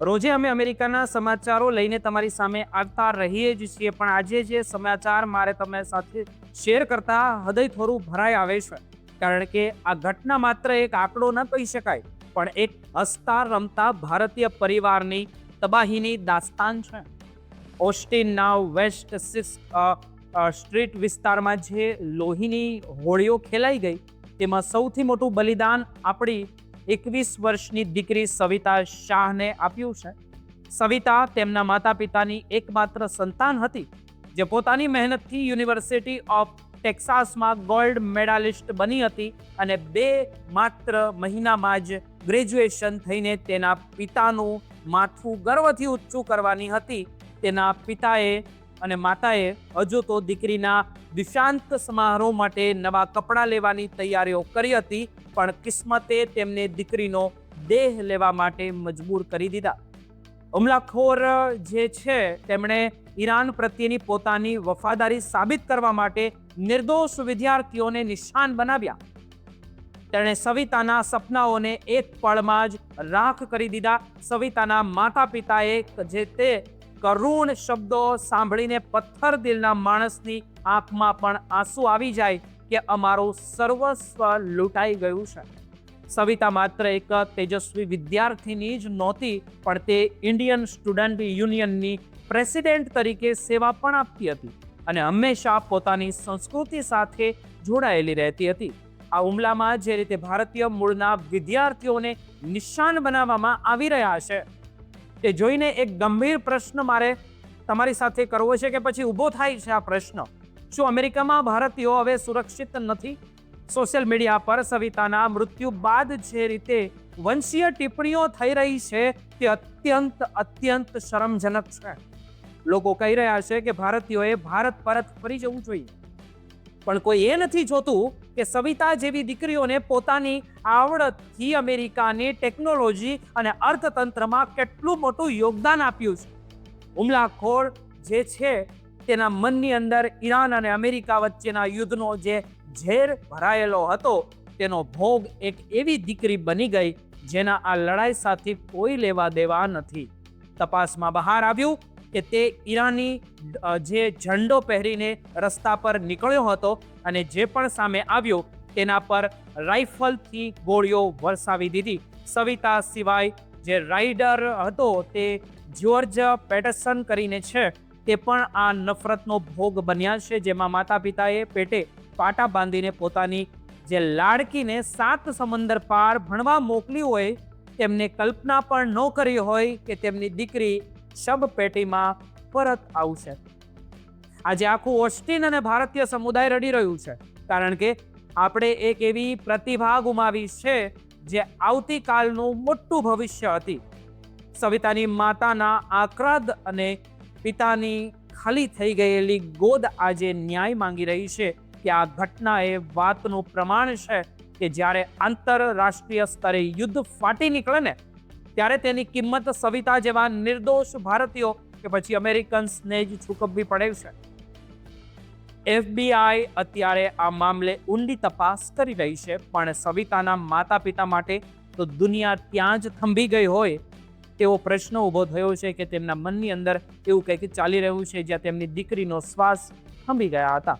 રોજે અમે અમેરિકાના સમાચારો લઈને તમારી સામે આવતા રહીએ જ છીએ, પણ આજે જે સમાચાર મારે તમારી સાથે શેર કરતા હૃદય થોડું ભરાઈ આવે છે, કારણ કે આ ઘટના માત્ર એક આંકડો ન કહી શકાય, પણ એક હસતા રમતા ભારતીય પરિવારની તબાહીની દાસ્તાન છે. ઓસ્ટિનના વેસ્ટ સ્ટ્રીટ વિસ્તારમાં જે લોહીની હોળીઓ ખેલાઈ ગઈ, તેમાં સૌથી મોટું બલિદાન આપણી 21 વર્ષની દીકરી સવિતા શાહને આપ્યું છે. સવિતા તેમના માતા પિતાની એકમાત્ર સંતાન હતી, જે પોતાની મહેનતથી યુનિવર્સિટી ઓફ ટેક્સાસમાં ગોલ્ડ મેડાલિસ્ટ બની હતી અને માત્ર 2 મહિનામાં જ ગ્રેજ્યુએશન થઈને તેના પિતાનું માથું ગર્વથી ઊંચું કરવાની હતી. તેના પિતાએ અને માતાએ હજુ તો દીકરીના દીક્ષાંત સમારોહ માટે નવા કપડાં લેવાની તૈયારીઓ કરી હતી, પણ કિસ્મતે તેમને દીકરીનો દેહ લેવા માટે મજબૂર કરી દીધા. હુમલાખોર જે છે તેમણે ઈરાન પ્રત્યેની પોતાની વફાદારી સાબિત કરવા માટે નિર્દોષ વિદ્યાર્થીઓને નિશાન બનાવ્યા. તેણે સવિતાના સપનાઓને એક પળમાં જ રાખ કરી દીધા. સવિતાના માતા પિતાએ જે તે કરુણ શબ્દો સાંભળીને પથ્થર દિલના માણસની આંખમાં પણ આંસુ આવી જાય કે અમારું સર્વસ્વ લૂંટાઈ ગયું છે. સવિતા માત્ર એક તેજસ્વી વિદ્યાર્થીની જ નહોતી, પણ તે ઇન્ડિયન સ્ટુડન્ટ યુનિયનની પ્રેસિડેન્ટ તરીકે સેવા પણ આપતી હતી અને હંમેશા પોતાની સંસ્કૃતિ સાથે જોડાયેલી રહેતી હતી. આ હુમલામાં જે રીતે ભારતીય મૂળના વિદ્યાર્થીઓને નિશાન બનાવવામાં આવી રહ્યા છે, તે જોઈને એક ગંભીર પ્રશ્ન મારે તમારી સાથે કરવો છે કે પછી ઊભો થાય છે આ પ્રશ્ન: શું અમેરિકામાં ભારતીયો હવે સુરક્ષિત નથી? સોશિયલ મીડિયા પર સવિતાના મૃત્યુ બાદ જે રીતે વંશીય ટિપ્પણીઓ થઈ રહી છે, તે અત્યંત શરમજનક છે. લોકો કહી રહ્યા છે કે ભારતીયોએ ભારત પરત ફરી જવું જોઈએ, પણ કોઈ એ નથી જોતું કે સવિતા જેવી દીકરીઓને પોતાની આવડતથી અમેરિકાની ટેકનોલોજી અને અર્થતંત્રમાં કેટલું મોટું યોગદાન આપ્યું છે. હુમલાખોર જે છે તેના મનની અંદર ઈરાન અને અમેરિકા વચ્ચેના યુદ્ધનો જે ઝેર ભરાયેલો હતો, તેનો ભોગ એક એવી દીકરી બની ગઈ જેના આ લડાઈ સાથે કોઈ લેવા દેવા નથી. તપાસમાં બહાર આવ્યું કે તે ઈરાની જે ઝંડો પહેરીને રસ્તા પર નીકળ્યો હતો અને જે પણ સામે આવ્યો તેના પર રાઇફલથી ગોળીઓ વરસાવી દીધી. સવિતા સિવાય જે રાઇડર હતો તે જ્યોર્જ પેટરસન કરીને છે, તે પણ આ નફરતનો ભોગ બન્યા છે, જેમાં માતા પિતાએ પેટે પાટા બાંધીને પોતાની જે લાડકીને 7 સમંદર પાર ભણવા મોકલી હોય, તેમને કલ્પના પણ ન કરી હોય કે તેમની દીકરી શબપેટીમાં પરત આવશે. આજે આખું ઓસ્ટિન અને ભારતીય સમુદાય રડી રહ્યું છે, કારણ કે આપણે એક એવી પ્રતિભા ગુમાવી છે જે આવતીકાલનું મોટું ભવિષ્ય હતી. સવિતાની માતાના આક્રાદ અને પિતાની ખાલી થઈ ગયેલી ગોદ આજે ન્યાય માંગી રહી છે કે આ ઘટના એ વાતનું પ્રમાણ છે કે જ્યારે આંતરરાષ્ટ્રીય સ્તરે યુદ્ધ ફાટી નીકળે ને, ત્યારે તેની કિંમત સવિતા જેવા નિર્દોષ ભારતીયો કે પછી અમેરિકન્સને જ ચૂકવવી પડે છે. FBI અત્યારે આ મામલે ઊંડી તપાસ કરી રહી છે, પણ સવિતાના માતા પિતા માટે તો દુનિયા ત્યાં જ થંભી ગઈ હોય તેવો પ્રશ્ન ઊભો થયો છે કે તેમના મનની અંદર એવું કંઈક ચાલી રહ્યું છે જ્યાં તેમની દીકરીનો શ્વાસ થંભી ગયા હતા.